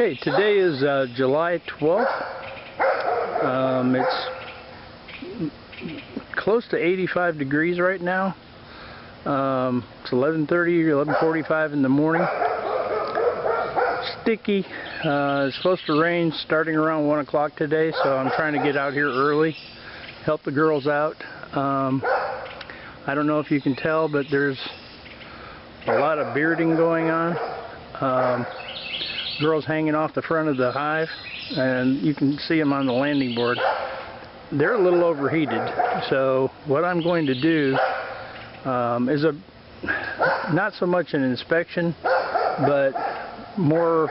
Okay, today is July 12th. It's close to 85 degrees right now. It's 11:30 or 11:45 in the morning. Sticky. It's supposed to rain starting around 1 o'clock today, so I'm trying to get out here early, help the girls out. I don't know if you can tell, but there's a lot of bearding going on. Girls hanging off the front of the hive, and you can see them on the landing board. They're a little overheated, so what I'm going to do is not so much an inspection, but more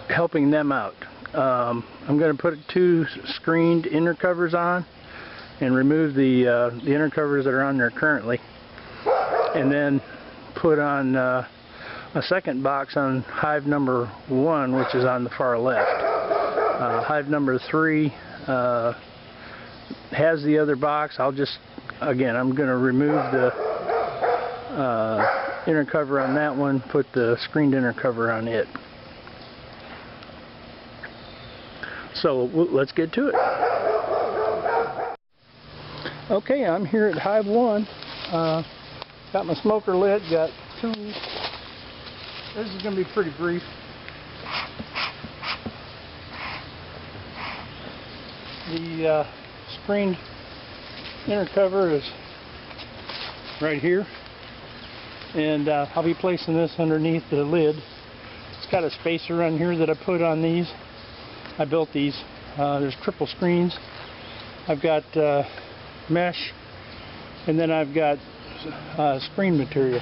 helping them out. I'm going to put 2 screened inner covers on and remove the inner covers that are on there currently, and then put on a second box on hive number 1, which is on the far left. Hive number 3 has the other box. I'm going to remove the inner cover on that one, put the screened inner cover on it. So let's get to it. Okay, I'm here at hive 1. Got my smoker lit, got 2. This is going to be pretty brief. The screened inner cover is right here, and I'll be placing this underneath the lid. It's got a spacer on here that I put on these. I built these. There's triple screens. I've got mesh, and then I've got screen material.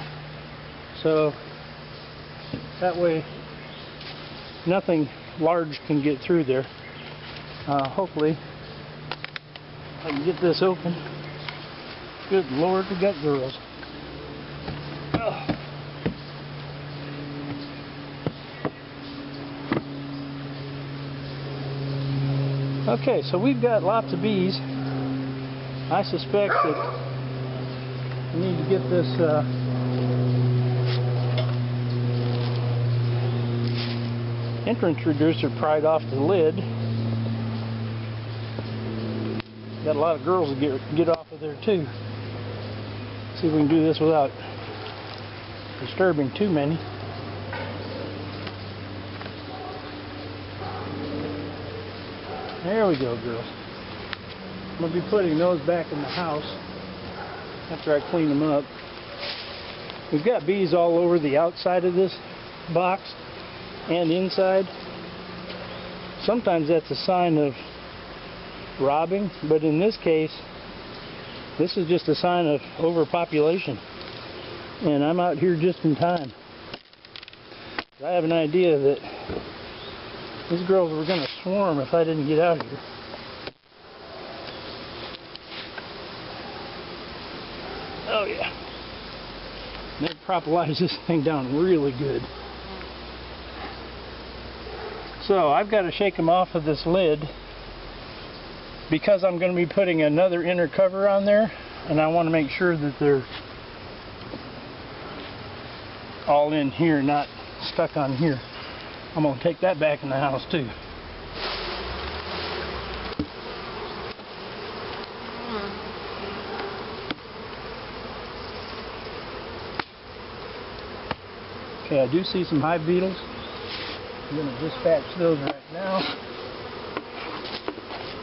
So that way nothing large can get through there. Hopefully I can get this open. Good Lord, we got girls. Ugh. Okay, so we've got lots of bees. I suspect that we need to get this entrance reducer pried off the lid. Got a lot of girls to get off of there too. See if we can do this without disturbing too many. There we go, girls. I'm going to be putting those back in the house after I clean them up. We've got bees all over the outside of this box and inside. Sometimes that's a sign of robbing, but in this case, this is just a sign of overpopulation. And I'm out here just in time. I have an idea that these girls were going to swarm if I didn't get out here. Oh yeah. They propolize this thing down really good. So I've got to shake them off of this lid because I'm going to be putting another inner cover on there, and I want to make sure that they're all in here, not stuck on here. I'm going to take that back in the house too. Okay, I do see some hive beetles. I'm going to dispatch those right now.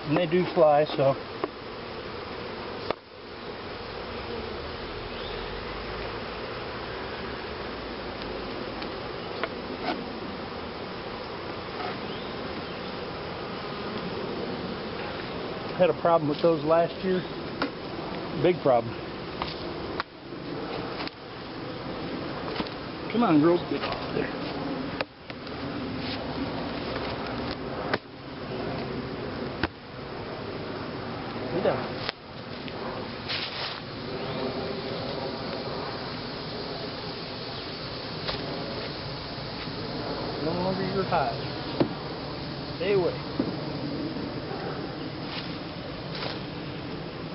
And they do fly, so. Had a problem with those last year. Big problem. Come on, girls, get off there. Get down. No longer your hive. Stay away.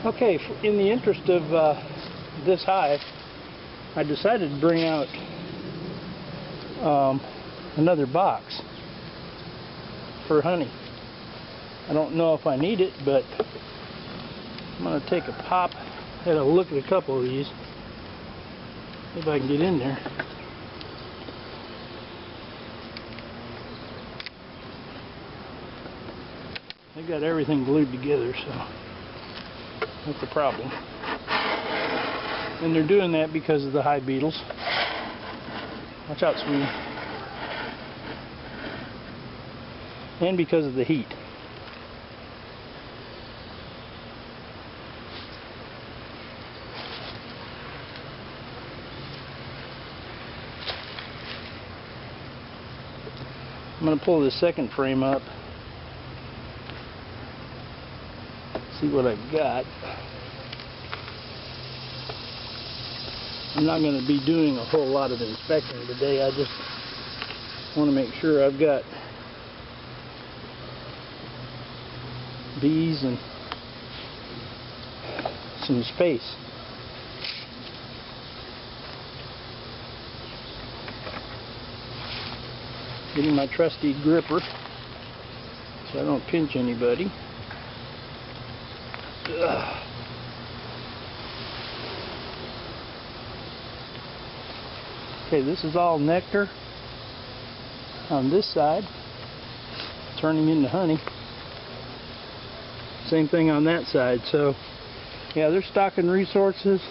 Okay, in the interest of this hive, I decided to bring out another box for honey. I don't know if I need it, but I'm going to take a pop, had a look at a couple of these, see if I can get in there. I got everything glued together, so that's the problem. And they're doing that because of the hive beetles. Watch out, sweetie. And because of the heat. I'm going to pull this second frame up, see what I've got. I'm not going to be doing a whole lot of inspecting today. I just want to make sure I've got bees and some space. Getting my trusty gripper so I don't pinch anybody. Ugh. Okay, this is all nectar on this side, turning into honey. Same thing on that side. So yeah, they're stocking resources.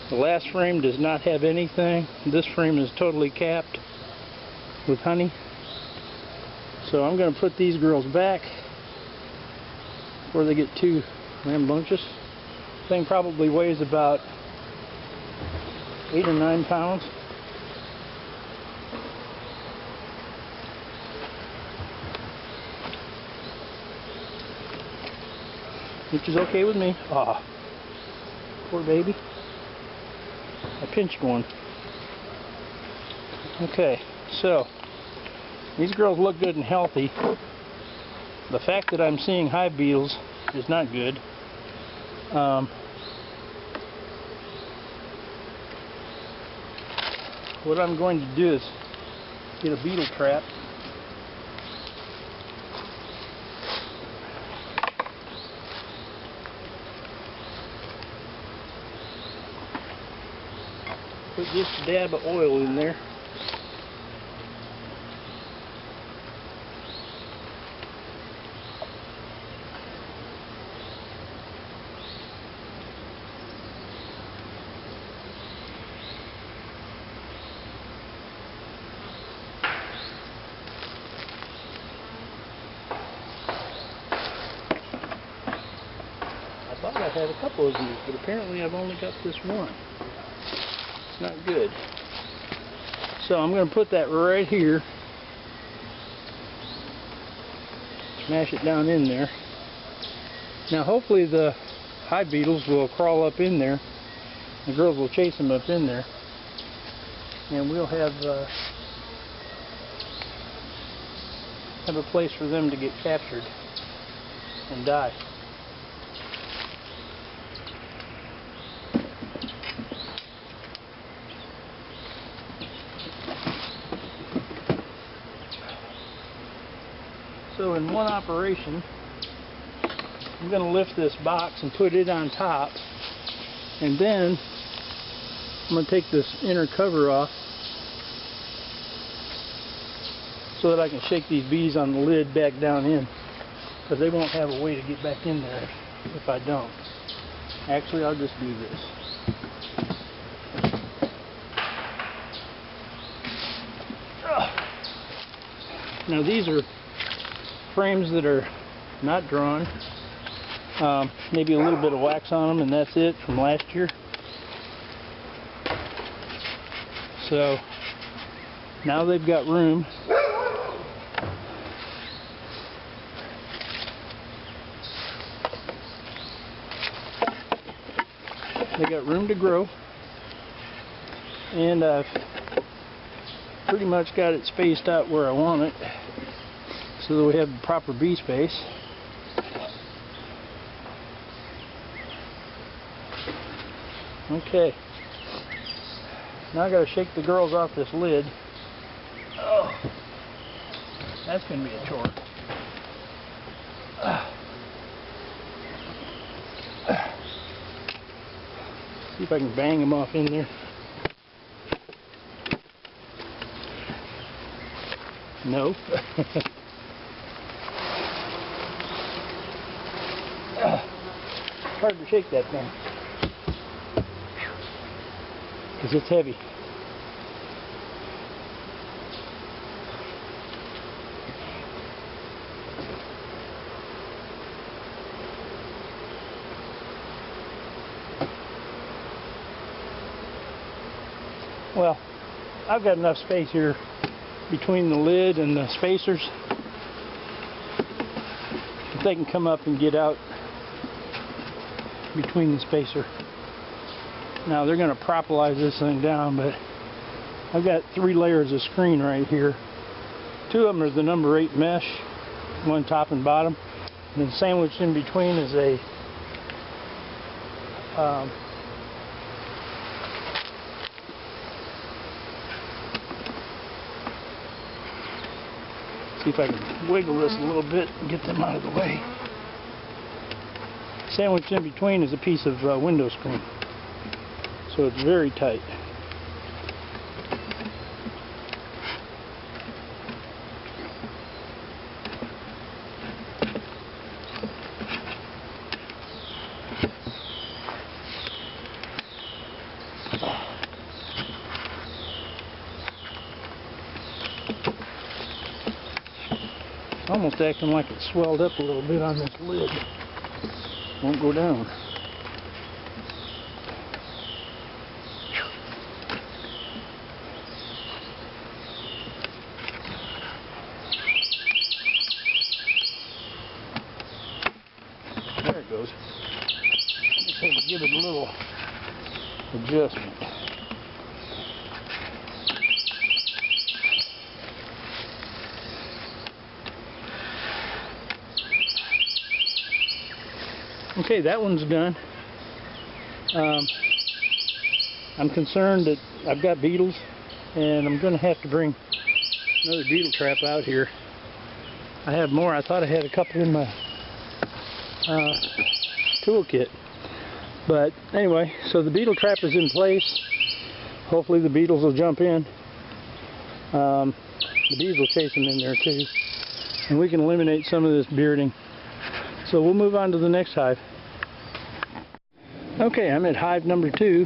The last frame does not have anything. This frame is totally capped with honey. So I'm going to put these girls back before they get too rambunctious. This thing probably weighs about 8 or 9 pounds. Which is okay with me. Ah, poor baby. I pinched one. Okay, so these girls look good and healthy. The fact that I'm seeing hive beetles is not good. What I'm going to do is get a beetle trap. Put just a dab of oil in there. I thought I had a couple of these, but apparently I've only got this one. Not good. So I'm going to put that right here. Smash it down in there. Now hopefully the hive beetles will crawl up in there. The girls will chase them up in there. And we'll have a place for them to get captured and die. So in one operation, I'm going to lift this box and put it on top, and then I'm going to take this inner cover off so that I can shake these bees on the lid back down in, because they won't have a way to get back in there if I don't. Actually, I'll just do this. Now these are frames that are not drawn. Maybe a little bit of wax on them, and that's it from last year. So now they've got room. They got room to grow, and I've pretty much got it spaced out where I want it, so that we have the proper bee space. Okay, now I got to shake the girls off this lid. Oh. That's going to be a chore. See if I can bang them off in there. No. Hard to shake that thing because it's heavy. Well, I've got enough space here between the lid and the spacers that they can come up and get out between the spacer. Now they're going to propolize this thing down, but I've got 3 layers of screen right here. 2 of them are the number 8 mesh, one top and bottom, and then sandwiched in between is a see if I can wiggle this a little bit and get them out of the way. Sandwiched in between is a piece of window screen, so it's very tight. Almost acting like it swelled up a little bit on this lid. Won't go down. There it goes. Just have to give it a little adjustment. Okay, that one's done. I'm concerned that I've got beetles, and I'm going to have to bring another beetle trap out here. I have more. I thought I had a couple in my toolkit. But anyway, so the beetle trap is in place. Hopefully the beetles will jump in. The bees will chase them in there too. And we can eliminate some of this bearding. So we'll move on to the next hive. Okay, I'm at hive number 2.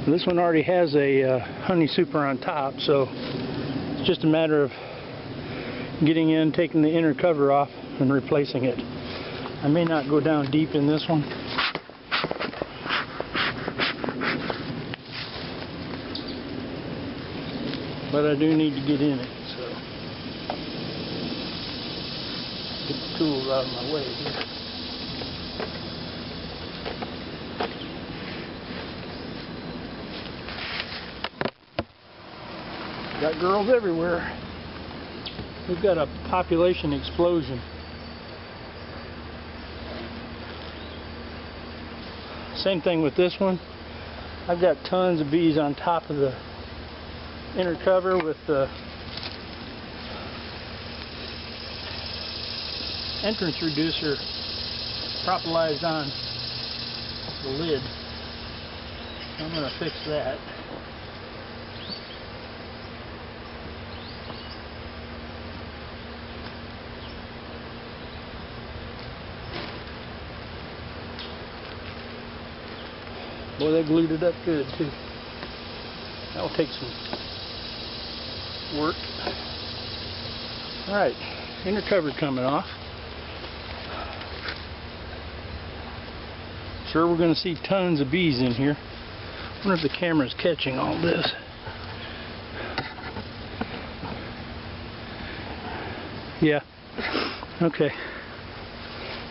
This one already has a honey super on top, so it's just a matter of getting in, taking the inner cover off, and replacing it. I may not go down deep in this one. But I do need to get in it, so get the tools out of my way here. Got girls everywhere. We've got a population explosion. Same thing with this one. I've got tons of bees on top of the inner cover with the entrance reducer propolized on the lid. I'm going to fix that. Boy, they glued it up good too. That'll take some work. Alright, inner cover coming off. Sure, we're going to see tons of bees in here. I wonder if the camera's catching all this. Yeah. Okay.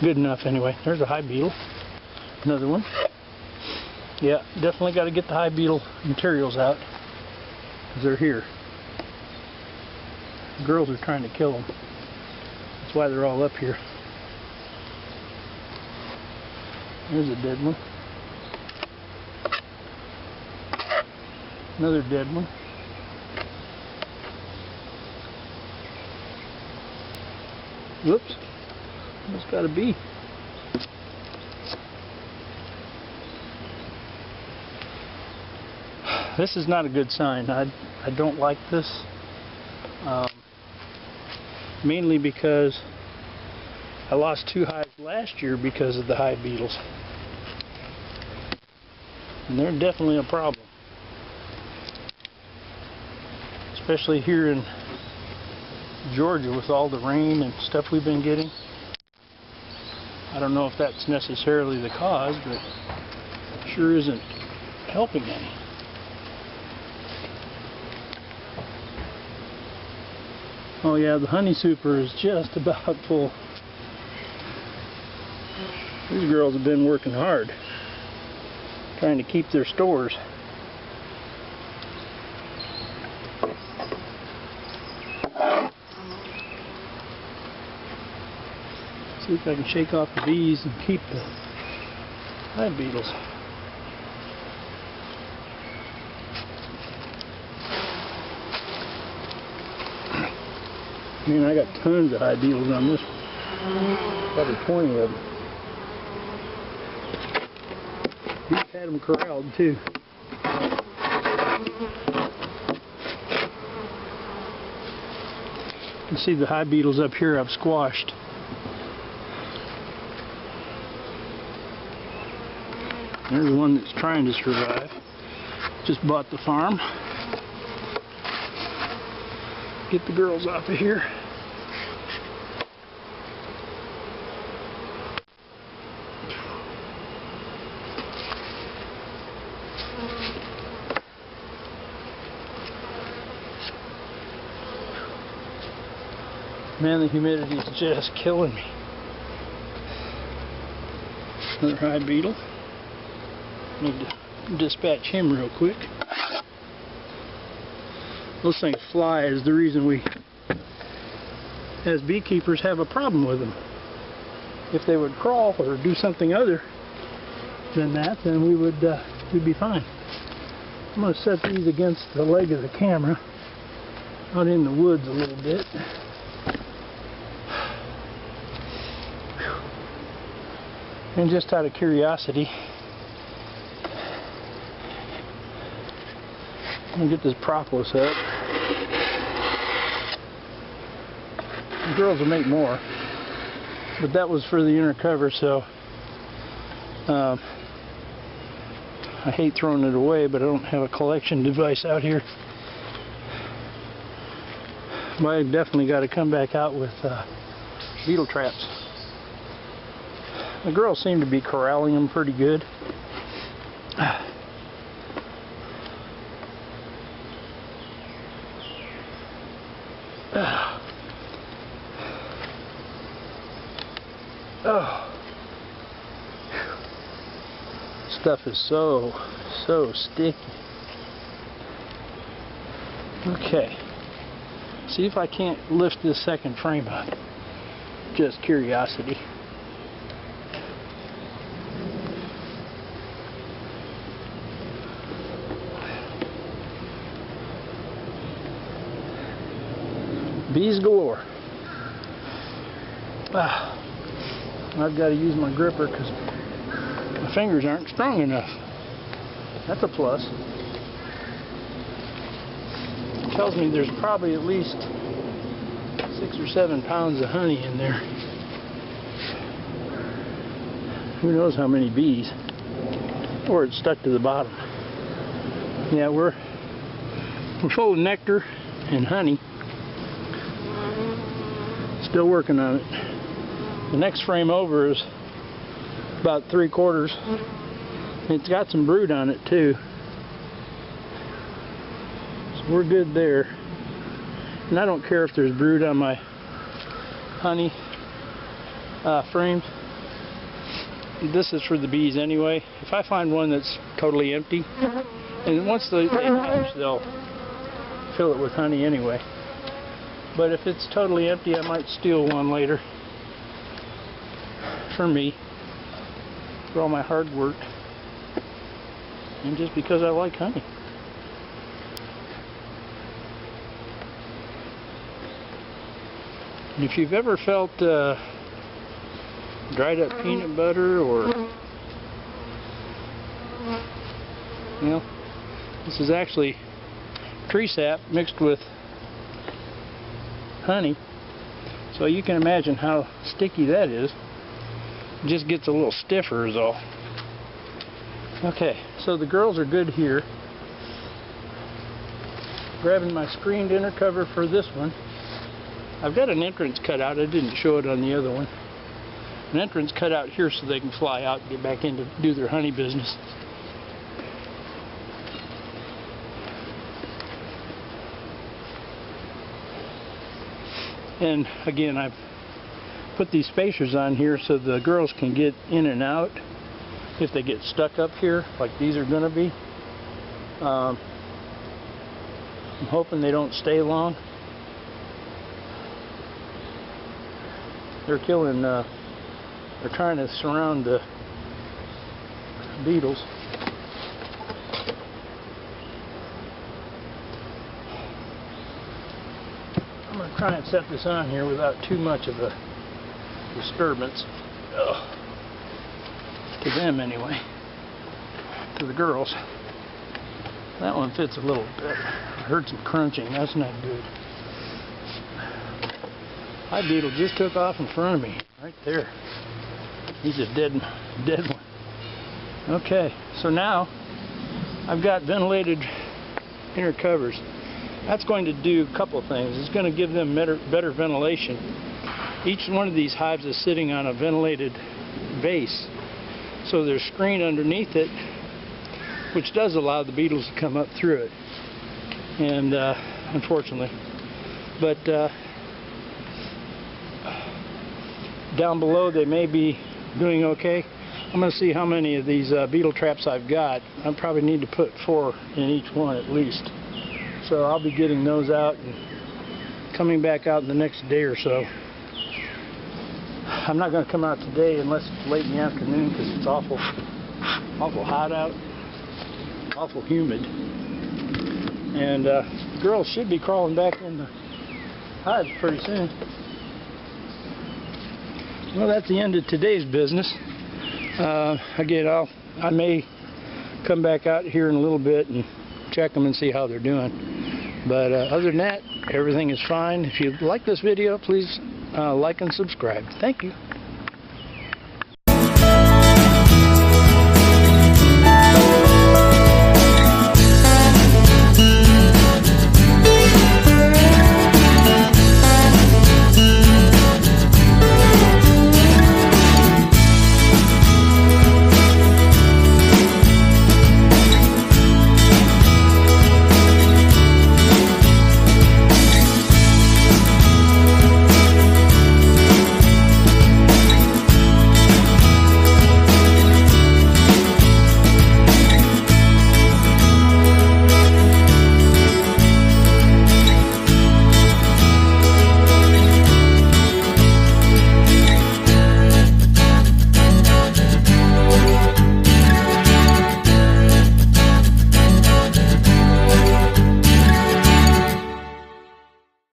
Good enough anyway. There's a hive beetle. Another one. Yeah, definitely got to get the hive beetle materials out, because they're here. The girls are trying to kill them. That's why they're all up here. There's a dead one. Another dead one. Whoops. Almost got a bee. This is not a good sign. I don't like this. Mainly because I lost 2 hives last year because of the hive beetles. And they're definitely a problem. Especially here in Georgia with all the rain and stuff we've been getting. I don't know if that's necessarily the cause, but it sure isn't helping any. Oh yeah, the honey super is just about full. These girls have been working hard, trying to keep their stores. See if I can shake off the bees and keep the hive beetles. Man, I got tons of hive beetles on this one. Probably 20 of them. These had them corralled too. You can see the hive beetles up here I've squashed. There's one that's trying to survive. Just bought the farm. Get the girls off of here. Man, the humidity is just killing me. Another hive beetle. Need to dispatch him real quick. Those things fly is the reason we, as beekeepers, have a problem with them. If they would crawl or do something other than that, then we'd be fine. I'm going to set these against the leg of the camera, out in the woods a little bit. And just out of curiosity, I'm going to get this propolis up. The girls will make more, but that was for the inner cover, so I hate throwing it away, but I don't have a collection device out here. But I definitely got to come back out with beetle traps. The girls seem to be corralling them pretty good. Oh, stuff is so sticky. Okay, see if I can't lift this second frame up. Just curiosity. Bees galore. I've got to use my gripper because my fingers aren't strong enough. That's a plus. It tells me there's probably at least 6 or 7 pounds of honey in there. Who knows how many bees? Or it's stuck to the bottom. Yeah, we're full of nectar and honey. Still working on it. The next frame over is about 3/4. It's got some brood on it too. So we're good there. And I don't care if there's brood on my honey frames. This is for the bees anyway. If I find one that's totally empty, and once they hatch, they'll fill it with honey anyway. But if it's totally empty, I might steal one later. For me, for all my hard work, and just because I like honey. And if you've ever felt dried up peanut butter, or, you know, this is actually tree sap mixed with honey, so you can imagine how sticky that is. It just gets a little stiffer is all. Okay, so the girls are good here. Grabbing my screened inner cover for this one. I've got an entrance cut out. I didn't show it on the other one. An entrance cut out here so they can fly out and get back in to do their honey business. And again, I've put these spacers on here so the girls can get in and out if they get stuck up here like these are going to be. I'm hoping they don't stay long. They're killing, they're trying to surround the beetles. I'm going to try and set this on here without too much of a disturbance. Ugh. To them anyway. To the girls. That one fits a little better. I heard some crunching. That's not good. My beetle just took off in front of me. Right there. He's a dead one. Okay, so now I've got ventilated inner covers. That's going to do a couple things. It's going to give them better ventilation. Each one of these hives is sitting on a ventilated base, so there's screen underneath it, which does allow the beetles to come up through it. And unfortunately, but down below they may be doing okay. I'm going to see how many of these beetle traps I've got. I probably need to put 4 in each one at least. So I'll be getting those out and coming back out in the next day or so. I'm not going to come out today unless it's late in the afternoon because it's awful hot out, awful humid. And the girls should be crawling back in the hives pretty soon. Well, that's the end of today's business. Again, I may come back out here in a little bit and check them and see how they're doing. But other than that, everything is fine. If you like this video, please like and subscribe. Thank you.